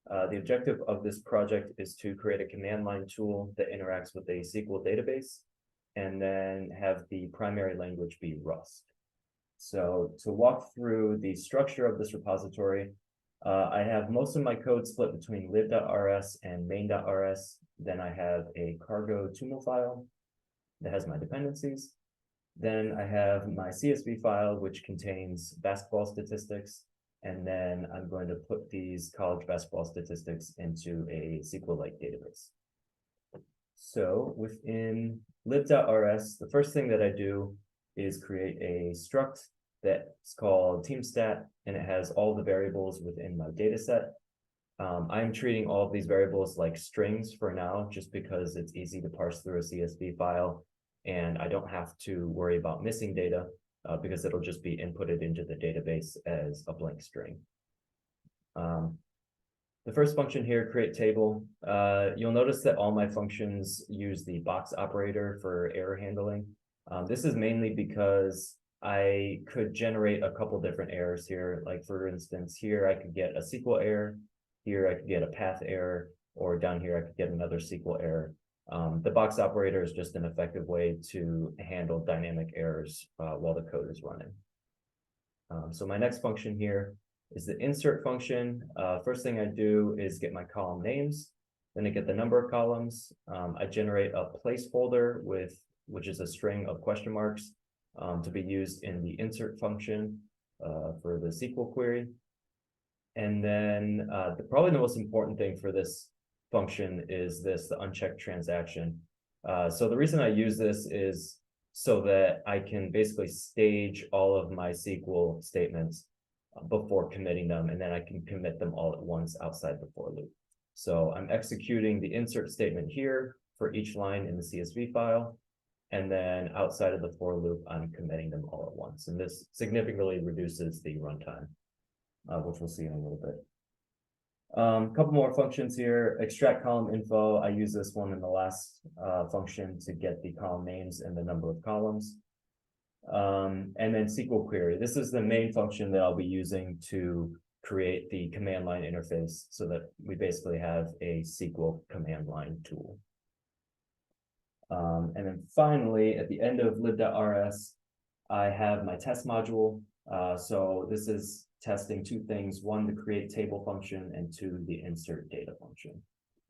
The objective of this project is to create a command line tool that interacts with a SQL database and then have the primary language be Rust. So to walk through the structure of this repository, I have most of my code split between lib.rs and main.rs. Then I have a cargo TUML file that has my dependencies. Then I have my CSV file, which contains basketball statistics. And then I'm going to put these college basketball statistics into a SQLite database. So within lib.rs, the first thing that I do is create a struct that's called teamstat, and it has all the variables within my data set. I'm treating all of these variables like strings for now, just because it's easy to parse through a CSV file, and I don't have to worry about missing data because it'll just be inputted into the database as a blank string. The first function here, create table, you'll notice that all my functions use the box operator for error handling. This is mainly because I could generate a couple different errors here. Like for instance, here I could get a SQL error, here I could get a path error, or down here I could get another SQL error. The box operator is just an effective way to handle dynamic errors while the code is running. So my next function here is the insert function. First thing I do is get my column names, then I get the number of columns. I generate a placeholder which is a string of question marks to be used in the insert function for the SQL query. And then probably the most important thing for this function is the unchecked transaction. So the reason I use this is so that I can basically stage all of my SQL statements before committing them, and then I can commit them all at once outside the for loop. So I'm executing the insert statement here for each line in the CSV file, and then outside of the for loop, I'm committing them all at once. And this significantly reduces the runtime, which we'll see in a little bit. Couple more functions here. Extract column info. I use this one in the last function to get the column names and the number of columns. And then SQL query. This is the main function that I'll be using to create the command line interface so that we basically have a SQL command line tool. And then finally, at the end of lib.rs, I have my test module. So this is testing two things: one, the create table function, and two, the insert data function.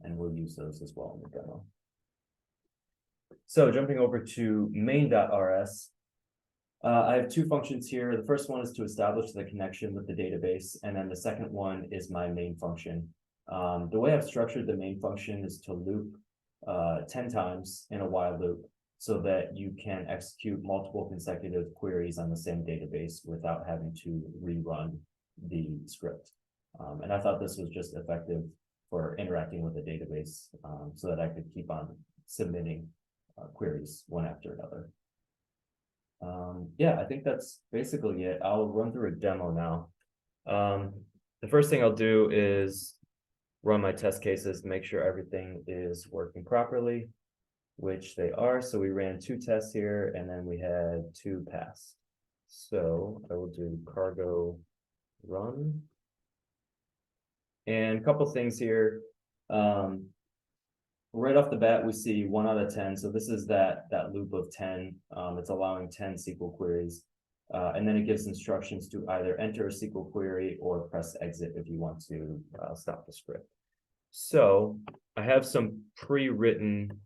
And we'll use those as well in the demo. So jumping over to main.rs, I have two functions here. The first one is to establish the connection with the database, and then the second one is my main function. The way I've structured the main function is to loop 10 times in a while loop, so that you can execute multiple consecutive queries on the same database without having to rerun the script. And I thought this was just effective for interacting with the database so that I could keep on submitting queries one after another. Yeah, I think that's basically it. I'll run through a demo now. The first thing I'll do is run my test cases to make sure everything is working properly, which they are. So we ran 2 tests here, and then we had 2 pass. So I will do cargo run. And a couple things here. Right off the bat, we see 1 out of 10. So this is that loop of 10. It's allowing 10 SQL queries. And then it gives instructions to either enter a SQL query or press exit if you want to stop the script. So I have some pre-written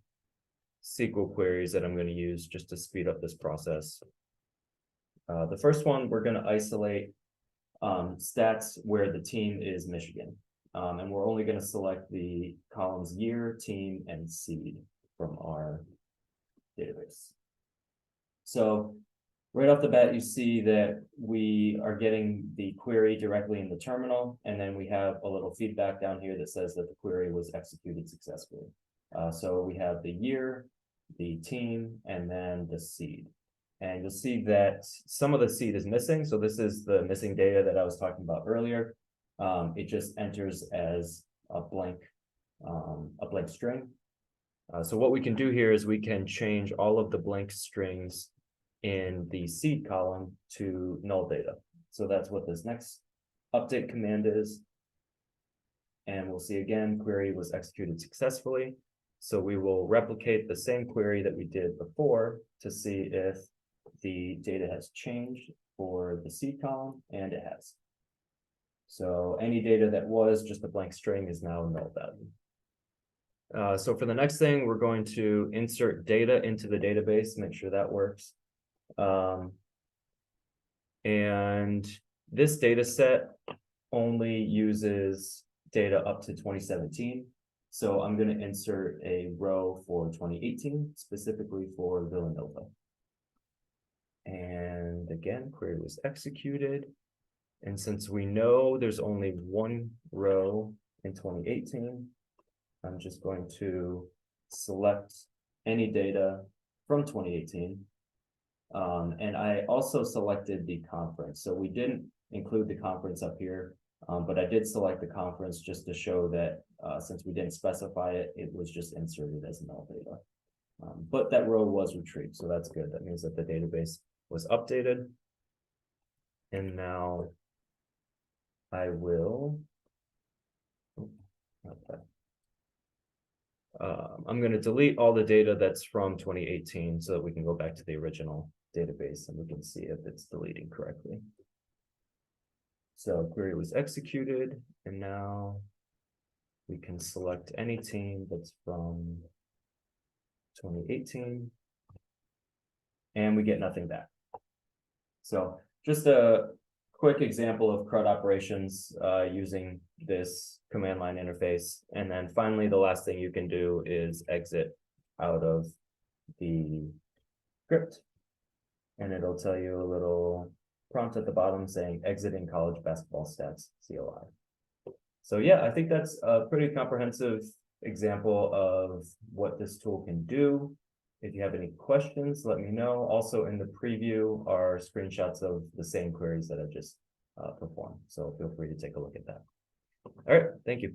SQL queries that I'm going to use just to speed up this process. The first one, we're going to isolate stats where the team is Michigan. And we're only going to select the columns year, team, and seed from our database. So right off the bat, you see that we are getting the query directly in the terminal, and then we have a little feedback down here that says that the query was executed successfully. So we have the year, the team, and then the seed. And you'll see that some of the seed is missing. So this is the missing data that I was talking about earlier. It just enters as a blank string. So what we can do here is we can change all of the blank strings in the seed column to null data. So that's what this next update command is. And and we'll see again, query was executed successfully. So we will replicate the same query that we did before to see if the data has changed for the seed column, and it has. So any data that was just a blank string is now null value. So for the next thing, we're going to insert data into the database, make sure that works. And this data set only uses data up to 2017. So I'm going to insert a row for 2018, specifically for Villanova. And again, query was executed. And since we know there's only one row in 2018, I'm just going to select any data from 2018. And I also selected the conference. So we didn't include the conference up here, but I did select the conference just to show that since we didn't specify it, it was just inserted as null data. But that row was retrieved, so that's good. That means that the database was updated. And now I will, okay. I'm going to delete all the data that's from 2018 so that we can go back to the original database and we can see if it's deleting correctly. So query was executed, and now we can select any team that's from 2018, and we get nothing back. So just a quick example of CRUD operations using this command line interface. And then finally, the last thing you can do is exit out of the script. And it'll tell you a little prompt at the bottom saying exiting college basketball stats CLI. So yeah, I think that's a pretty comprehensive example of what this tool can do. If you have any questions, let me know. Also in the preview are screenshots of the same queries that I just performed. So feel free to take a look at that. All right, thank you.